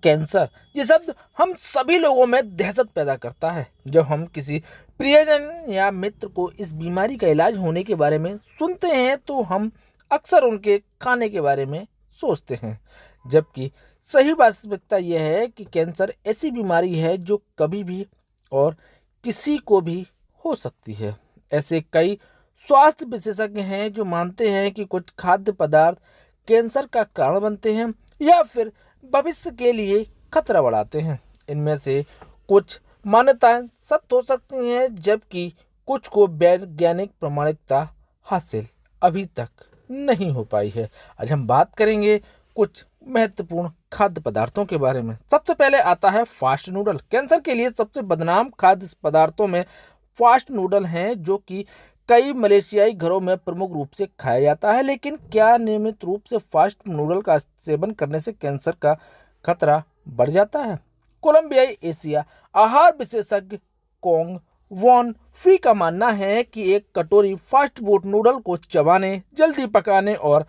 Cancer ये शब्द हम सभी लोगों में दहशत पैदा करता है। जब हम किसी प्रियजन या मित्र को इस बीमारी का इलाज होने के बारे में सुनते हैं तो हम अक्सर उनके खाने के बारे में सोचते हैं, जबकि सही वास्तविकता यह है कि कैंसर ऐसी बीमारी है जो कभी भी और किसी को भी हो सकती है। ऐसे कई स्वास्थ्य विशेषज्ञ हैं जो मानते हैं कि कुछ खाद्य पदार्थ कैंसर का कारण बनते हैं या फिर भविष्य के लिए खतरा बढ़ाते हैं। इनमें से कुछ मान्यताएं सत्य हो सकती हैं, जबकि कुछ को वैज्ञानिक प्रमाणिकता हासिल अभी तक नहीं हो पाई है। आज हम बात करेंगे कुछ महत्वपूर्ण खाद्य पदार्थों के बारे में। सबसे पहले आता है फास्ट नूडल। कैंसर के लिए सबसे बदनाम खाद्य पदार्थों में फास्ट नूडल हैं, जो कि कई मलेशियाई घरों में प्रमुख रूप से खाया जाता है। लेकिन क्या नियमित रूप से फास्ट नूडल का सेवन करने से कैंसर का खतरा बढ़ जाता है? कोलंबियाई एशिया आहार विशेषज्ञ कोंग वॉन फी का मानना है कि एक कटोरी फास्ट फूड नूडल को चबाने, जल्दी पकाने और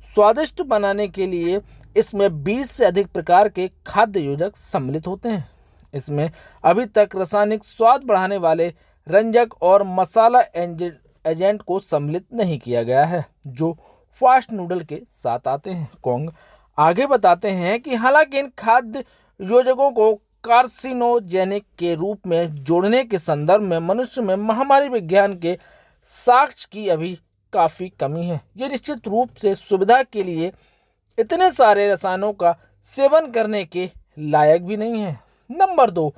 स्वादिष्ट बनाने के लिए इसमें 20 से अधिक प्रकार के खाद्य योजक सम्मिलित होते हैं। इसमें अभी तक रासायनिक स्वाद बढ़ाने वाले रंजक और मसाला एजेंट को सम्मिलित नहीं किया गया है, जो फास्ट नूडल के साथ आते हैं। कोंग आगे बताते हैं कि हालांकि इन खाद्य योजकों को कार्सिनोजेनिक के रूप में जोड़ने के संदर्भ में मनुष्य में महामारी विज्ञान के साक्ष्य की अभी काफ़ी कमी है। ये निश्चित रूप से सुविधा के लिए इतने सारे रसायनों का सेवन करने के लायक भी नहीं है। नंबर 2,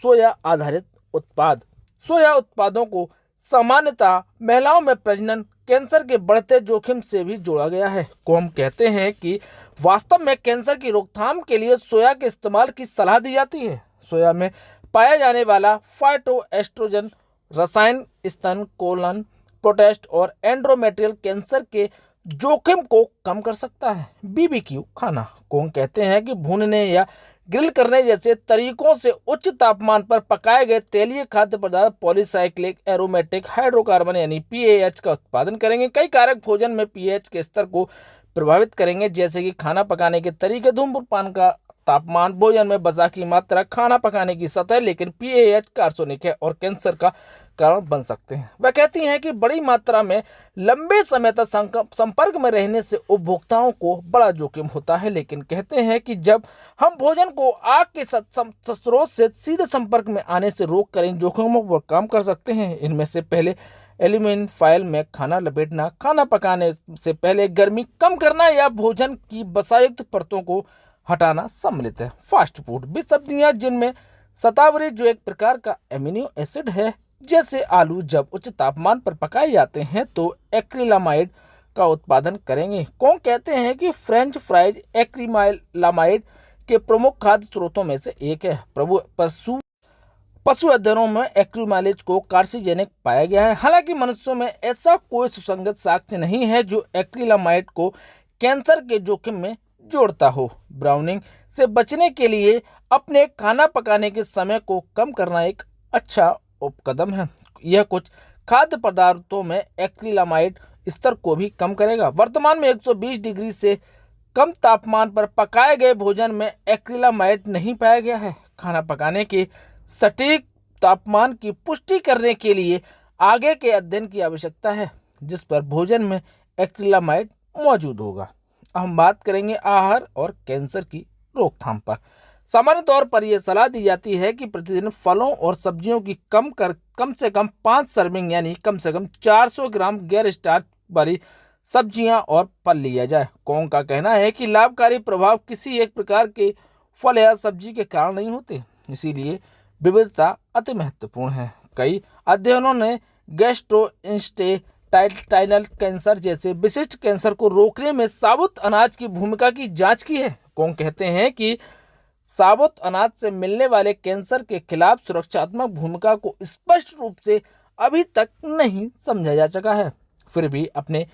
सोया आधारित उत्पाद। सोया उत्पादों को सामान्यतः महिलाओं में प्रजनन कैंसर के बढ़ते जोखिम से भी जोड़ा गया है। कोम कहते हैं कि वास्तव में कैंसर की रोकथाम के लिए सोया के इस्तेमाल की सलाह दी जाती है। सोया में पाया जाने वाला फाइटोएस्ट्रोजन रसायन स्तन, कोलन, प्रोस्टेट और एंडोमेट्रियल कैंसर के जोखिम को कम कर सकता है। बीबीक्यू खाना। कोंग कहते हैं कि भूनने या ग्रिल करने जैसे तरीकों से उच्च तापमान पर पकाए गए तेलीय खाद्य पदार्थ पॉलीसाइक्लिक एरोमेटिक हाइड्रोकार्बन यानी पीएएच का उत्पादन करेंगे। कई कारक भोजन में पीएच के स्तर को प्रभावित करेंगे, जैसे कि खाना पकाने के तरीके, धूम्रपान का तापमान, भोजन में वसा की मात्रा, खाना पकाने की सतह। लेकिन पीएएच कार्सिनिक है और कैंसर का कारण बन सकते हैं। वह कहती हैं कि बड़ी मात्रा में लंबे समय तक संपर्क में रहने से उपभोक्ताओं को बड़ा जोखिम होता है। लेकिन कहते हैं कि जब हम भोजन को आग के स्रोत से सीधे संपर्क में आने से रोक कर इन जोखिमों पर कम कर सकते हैं। इनमें से पहले एल्यूमिनियम फॉयल में खाना लपेटना, खाना पकाने से पहले गर्मी कम करना या भोजन की वसायुक्त परतों को हटाना सम्मिलित है। फास्ट फूड भी सब्जियां जिनमें शतावरी, जो एक प्रकार का एमिनो एसिड है, जैसे आलू, जब उच्च तापमान पर पकाए जाते हैं तो एक्रिलामाइड का उत्पादन करेंगे। कौन कहते हैं कि फ्रेंच फ्राइज एक्रिलामाइड के प्रमुख खाद्य स्रोतों में से एक है। पशु अध्ययनों में एक्रिलामाइड को कार्सिनोजेनिक पाया गया है। हालांकि मनुष्यों में ऐसा कोई सुसंगत साक्ष्य नहीं है जो एक्रिलामाइड को कैंसर के जोखिम में जोड़ता हो। ब्राउनिंग से बचने के लिए अपने खाना पकाने के समय को कम करना एक अच्छा उपकदम है। यह कुछ खाद्य पदार्थों में एक्रिलामाइड स्तर को भी कम करेगा। वर्तमान में 120 डिग्री से कम तापमान पर पकाए गए भोजन में एक्रिलामाइड नहीं पाया गया है। खाना पकाने के सटीक तापमान की पुष्टि करने के लिए आगे के अध्ययन की आवश्यकता है, जिस पर भोजन में एक्रिलामाइड मौजूद होगा। हम बात करेंगे आहार और कैंसर की रोकथाम पर। सामान्य तौर पर यह सलाह दी जाती है कि प्रतिदिन फलों और सब्जियों की कम से कम 5 सर्विंग यानी कम से कम 400 ग्राम गैर स्टार्च वाली सब्जियां और फल लिया जाए। कोंग का कहना है कि लाभकारी प्रभाव किसी एक प्रकार के फल या सब्जी के कारण नहीं होते, इसीलिए विविधता अति महत्वपूर्ण है। कई अध्ययनों ने गैस्ट्रोइंटेस्टाइनल कैंसर जैसे विशिष्ट कैंसर को रोकने में साबुत अनाज की भूमिका की जांच की है। कोंग कहते हैं कि साबुत अनाज से मिलने वाले कैंसर के खिलाफ सुरक्षात्मक भूमिका को स्पष्ट रूप से अभी तक नहीं समझा जा सका है। फिर भी अपने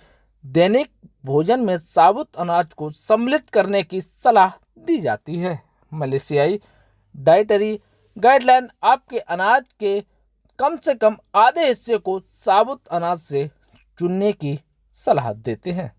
दैनिक भोजन में साबुत अनाज को सम्मिलित करने की सलाह दी जाती है। मलेशियाई डाइटरी गाइडलाइन आपके अनाज के कम से कम आधे हिस्से को साबुत अनाज से चुनने की सलाह देते हैं।